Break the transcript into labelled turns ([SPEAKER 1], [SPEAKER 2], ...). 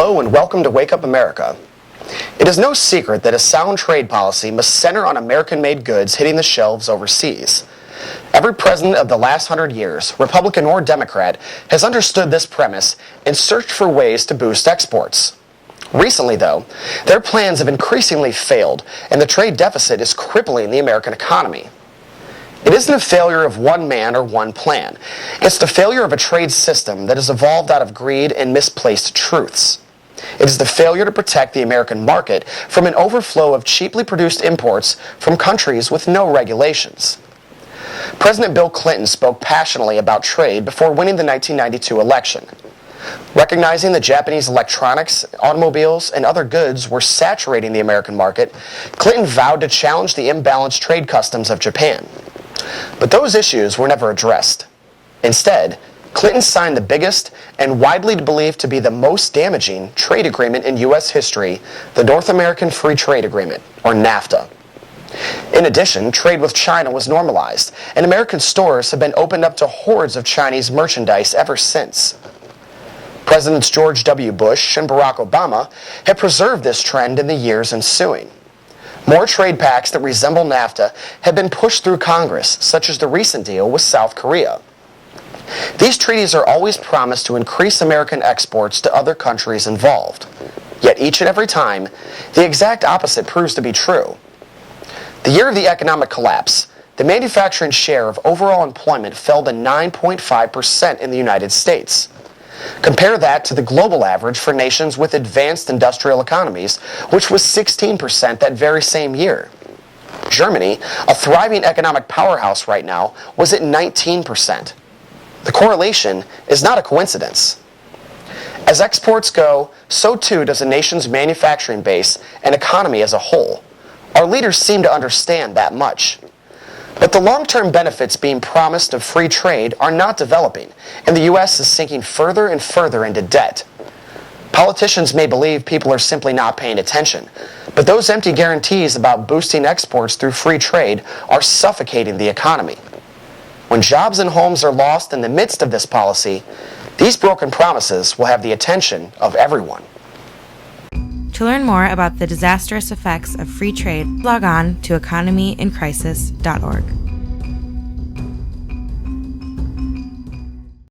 [SPEAKER 1] Hello and welcome to Wake Up America. It is no secret that a sound trade policy must center on American-made goods hitting the shelves overseas. Every president of the last 100 years, Republican or Democrat, has understood this premise and searched for ways to boost exports. Recently, though, their plans have increasingly failed, and the trade deficit is crippling the American economy. It isn't a failure of one man or one plan. It's the failure of a trade system that has evolved out of greed and misplaced truths. It is the failure to protect the American market from an overflow of cheaply produced imports from countries with no regulations. President Bill Clinton spoke passionately about trade before winning the 1992 election. Recognizing that Japanese electronics, automobiles, and other goods were saturating the American market, Clinton vowed to challenge the imbalanced trade customs of Japan. But those issues were never addressed. Instead, Clinton signed the biggest and widely believed to be the most damaging trade agreement in U.S. history, the North American Free Trade Agreement, or NAFTA. In addition, trade with China was normalized, and American stores have been opened up to hordes of Chinese merchandise ever since. Presidents George W. Bush and Barack Obama have preserved this trend in the years ensuing. More trade pacts that resemble NAFTA have been pushed through Congress, such as the recent deal with South Korea. These treaties are always promised to increase American exports to other countries involved. Yet each and every time, the exact opposite proves to be true. The year of the economic collapse, the manufacturing share of overall employment fell to 9.5% in the United States. Compare that to the global average for nations with advanced industrial economies, which was 16% that very same year. Germany, a thriving economic powerhouse right now, was at 19%. The correlation is not a coincidence. As exports go, so too does a nation's manufacturing base and economy as a whole. Our leaders seem to understand that much. But the long-term benefits being promised of free trade are not developing, and the U.S. is sinking further and further into debt. Politicians may believe people are simply not paying attention, but those empty guarantees about boosting exports through free trade are suffocating the economy. When jobs and homes are lost in the midst of this policy, these broken promises will have the attention of everyone.
[SPEAKER 2] To learn more about the disastrous effects of free trade, log on to economyincrisis.org.